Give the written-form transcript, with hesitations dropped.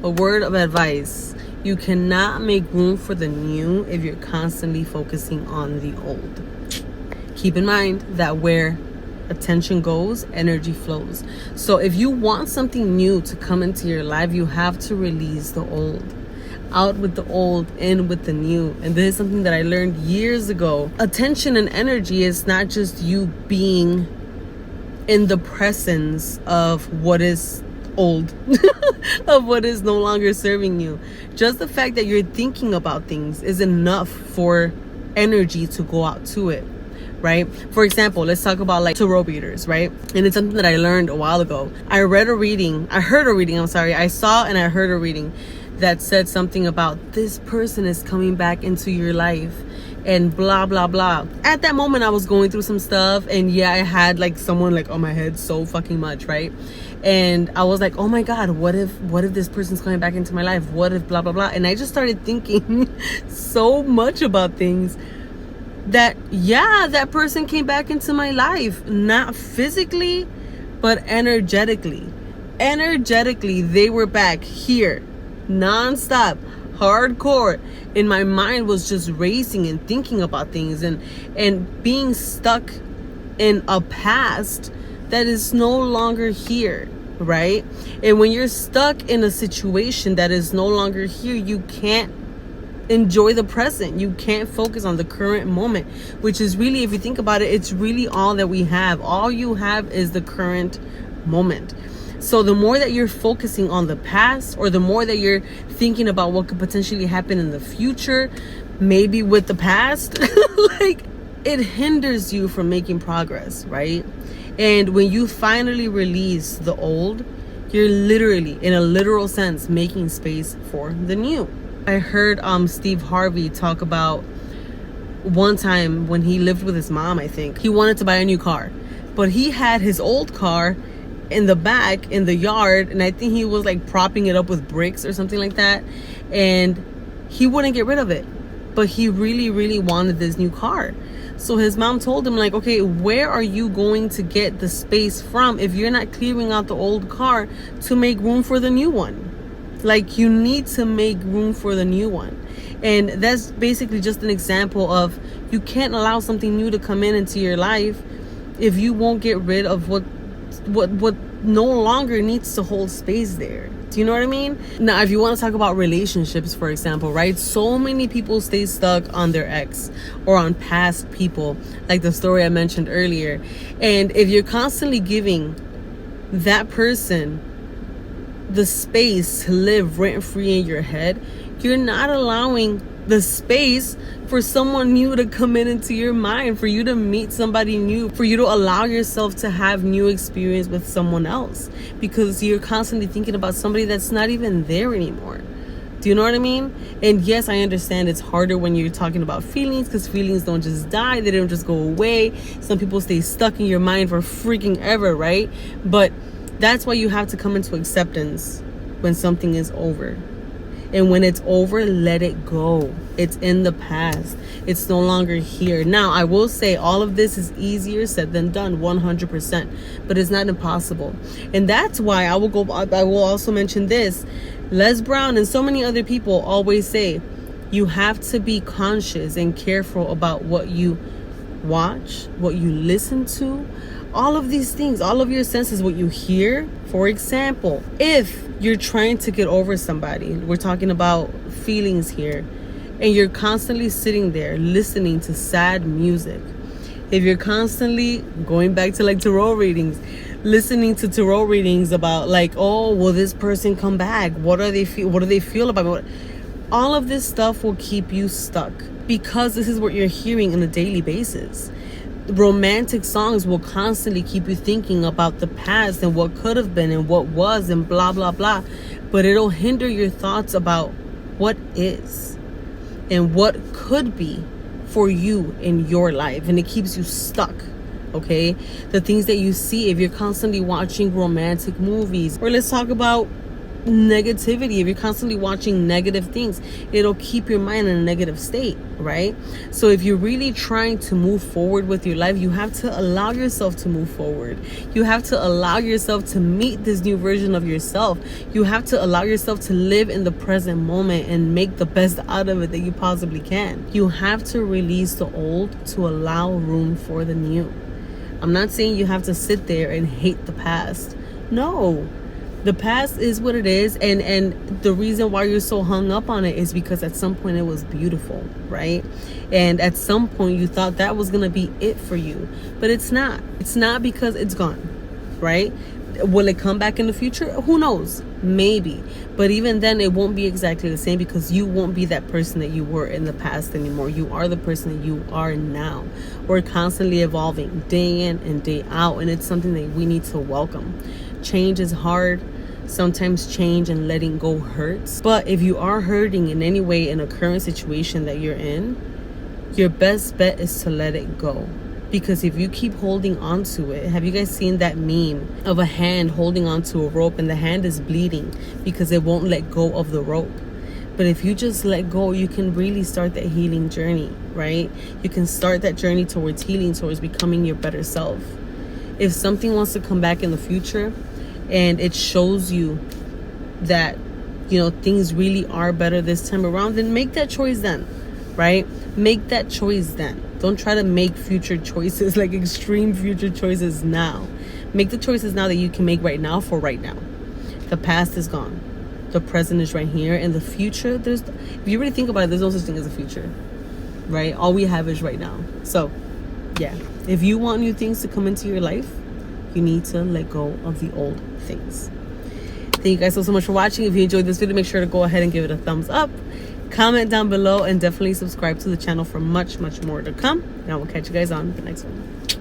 A word of advice: you cannot make room for the new if you're constantly focusing on the old. Keep in mind that where attention goes, energy flows. So if you want something new to come into your life, you have to release the old. Out with the old, in with the new. And this is something that I learned years ago. Attention and energy is not just you being in the presence of what is old, of what is no longer serving you. Just the fact that you're thinking about things is enough for energy to go out to it, right? For example, let's talk about like tarot readers, right? And it's something that I learned a while ago. I heard a reading, I saw and I heard a reading that said something about this person is coming back into your life and blah blah blah. At that moment I was going through some stuff, and yeah, I had like someone like on my head so fucking much, right? And I was like, oh my god, what if this person's coming back into my life? What if blah blah blah? And I just started thinking so much about things that, yeah, that person came back into my life, not physically but energetically. They were back here, non-stop, hardcore, and my mind was just racing and thinking about things and being stuck in a past that is no longer here, right? And when you're stuck in a situation that is no longer here, you can't enjoy the present. You can't focus on the current moment, which is really, if you think about it, it's really all that we have. All you have is the current moment. So the more that you're focusing on the past, or the more that you're thinking about what could potentially happen in the future, maybe with the past, like, it hinders you from making progress, right? And when you finally release the old, you're literally, in a literal sense, making space for the new. I heard Steve Harvey talk about one time when he lived with his mom, I think. He wanted to buy a new car, but he had his old car in the back in the yard, and I think he was like propping it up with bricks or something like that, and he wouldn't get rid of it, but he really wanted this new car. So his mom told him, like, okay, where are you going to get the space from if you're not clearing out the old car to make room for the new one? Like, you need to make room for the new one. And that's basically just an example of, you can't allow something new to come into your life if you won't get rid of what no longer needs to hold space there. Do you know what I mean? Now, if you want to talk about relationships, for example, right? So many people stay stuck on their ex or on past people, like the story I mentioned earlier. And if you're constantly giving that person the space to live rent-free in your head, you're not allowing the space for someone new to come into your mind, for you to meet somebody new, for you to allow yourself to have new experience with someone else, because you're constantly thinking about somebody that's not even there anymore. Do you know what I mean? And yes, I understand it's harder when you're talking about feelings, because feelings don't just die, they don't just go away. Some people stay stuck in your mind for freaking ever, right? But that's why you have to come into acceptance when something is over. And when it's over, let it go. It's in the past. It's no longer here. Now, I will say all of this is easier said than done, 100%. But it's not impossible. And that's why I will also mention this. Les Brown and so many other people always say, you have to be conscious and careful about what you watch, what you listen to, all of these things, all of your senses, what you hear. For example, if you're trying to get over somebody, we're talking about feelings here, and you're constantly sitting there listening to sad music, if you're constantly going back to like tarot readings, listening to tarot readings about like, oh, will this person come back? What do they feel about it? All of this stuff will keep you stuck, because this is what you're hearing on a daily basis. Romantic songs will constantly keep you thinking about the past and what could have been and what was and blah blah blah, but it'll hinder your thoughts about what is and what could be for you in your life, and it keeps you stuck. Okay, the things that you see, if you're constantly watching romantic movies, or let's talk about negativity, if you're constantly watching negative things, it'll keep your mind in a negative state, right? So if you're really trying to move forward with your life, you have to allow yourself to move forward. You have to allow yourself to meet this new version of yourself. You have to allow yourself to live in the present moment and make the best out of it that you possibly can. You have to release the old to allow room for the new. I'm not saying you have to sit there and hate the past. No. The past is what it is, and the reason why you're so hung up on it is because at some point it was beautiful, right? And at some point you thought that was gonna be it for you, but it's not. It's not, because it's gone, right? Will it come back in the future? Who knows? Maybe. But even then, it won't be exactly the same, because you won't be that person that you were in the past anymore. You are the person that you are now. We're constantly evolving day in and day out, and it's something that we need to welcome. Change is hard. Sometimes change and letting go hurts. But if you are hurting in any way in a current situation that you're in, your best bet is to let it go. Because if you keep holding on to it, have you guys seen that meme of a hand holding on to a rope and the hand is bleeding because it won't let go of the rope? But if you just let go, you can really start that healing journey, right? You can start that journey towards healing, towards becoming your better self. If something wants to come back in the future and it shows you that, you know, things really are better this time around, then make that choice then, right? Make that choice then. Don't try to make future choices, like extreme future choices now. Make the choices now that you can make right now for right now. The past is gone. The present is right here. And the future, if you really think about it, there's no such thing as a future, right? All we have is right now. So, yeah. If you want new things to come into your life, you need to let go of the old things. Thank you guys so much for watching. If you enjoyed this video, make sure to go ahead and give it a thumbs up. Comment down below and definitely subscribe to the channel for much more to come. And I will catch you guys on the next one.